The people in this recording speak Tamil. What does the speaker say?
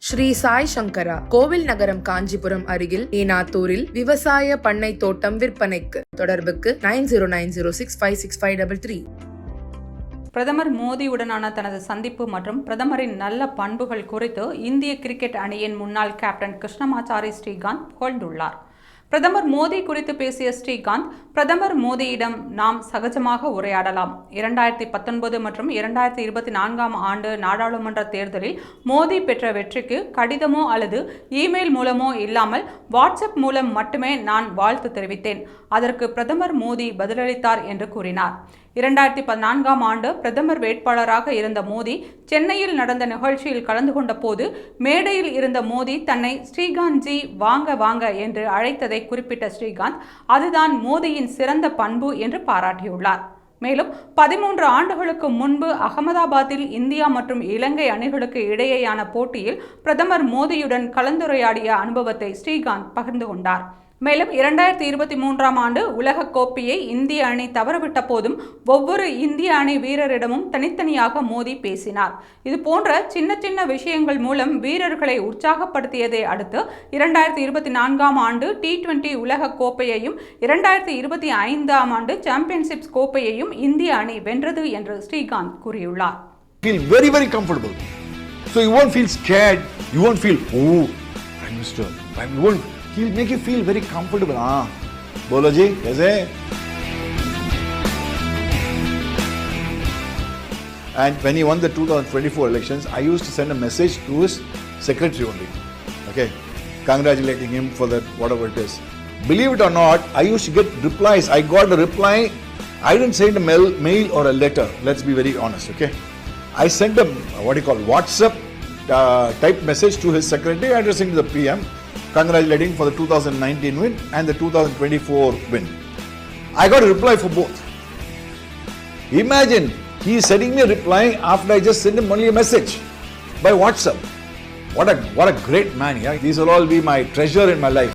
ஸ்ரீ சாய் சங்கரா கோவில் நகரம் காஞ்சிபுரம் அருகில் ஏனாத்தூரில் விவசாய பண்ணை தோட்டம் விற்பனைக்கு. தொடர்புக்கு 9090656533. பிரதமர் மோடியுடனான தனது சந்திப்பு மற்றும் பிரதமரின் நல்ல பண்புகள் குறித்து இந்திய கிரிக்கெட் அணியின் முன்னாள் கேப்டன் கிருஷ்ணமாச்சாரி ஸ்ரீகாந்த் புகழ்ந்துள்ளார். பிரதமர் மோடி குறித்து பேசிய ஸ்ரீகாந்த், பிரதமர் மோடியிடம் நாம் சகஜமாக உரையாடலாம். 2019 மற்றும் 2024 ஆண்டு நாடாளுமன்ற தேர்தலில் மோடி பெற்ற வெற்றிக்கு கடிதமோ அல்லது இமெயில் மூலமோ இல்லாமல் வாட்ஸ்அப் மூலம் மட்டுமே நான் வாழ்த்து தெரிவித்தேன். அதற்கு பிரதமர் மோடி பதிலளித்தார் என்று கூறினார். 2014 ஆண்டு பிரதமர் வேட்பாளராக இருந்த மோடி சென்னையில் நடந்த நிகழ்ச்சியில் கலந்து கொண்ட போது மேடையில் இருந்த மோடி தன்னை ஸ்ரீகாந்த் ஜி வாங்க வாங்க என்று அழைத்ததை குறிப்பிட்ட ஸ்ரீகாந்த், அதுதான் மோடியின் சிறந்த பண்பு என்று பாராட்டியுள்ளார். மேலும் 13 ஆண்டுகளுக்கு முன்பு அகமதாபாத்தில் இந்தியா மற்றும் இலங்கை அணிகளுக்கு இடையேயான போட்டியில் பிரதமர் மோடியுடன் கலந்துரையாடிய அனுபவத்தை ஸ்ரீகாந்த் பகிர்ந்து கொண்டார். மேலும் 2023 ஆண்டு உலக கோப்பையை இந்திய அணி தவறவிட்ட போதும் ஒவ்வொரு இந்திய அணி வீரரிடமும் தனித்தனியாக மோடி பேசினார். இது போன்ற சின்ன சின்ன விஷயங்கள் மூலம் வீரர்களை உற்சாகப்படுத்தியதை அடுத்து 2024 ஆண்டு T20 உலக கோப்பையையும் 2025 ஆண்டு சாம்பியன்ஷிப்ஸ் கோப்பையையும் இந்திய அணி வென்றது என்று ஸ்ரீகாந்த் கூறியுள்ளார். Feel very, very comfortable. So you won't feel scared. You won't feel, oh, Prime Minister. You won't. He'll make you feel very comfortable. Bolo ji, kaise? And when he won the 2024 elections, I used to send a message to his secretary only. Okay, congratulating him for that, whatever it is. Believe it or not, I used to get replies. I got a reply. I didn't send a mail or a letter. Let's be very honest, okay? I sent a WhatsApp type message to his secretary addressing to the PM, congratulating for the 2019 win and the 2024 win. I got a reply for both. Imagine, he is sending me a reply after I just sent him only a message by WhatsApp. What a great man, yeah? These will all be my treasure in my life.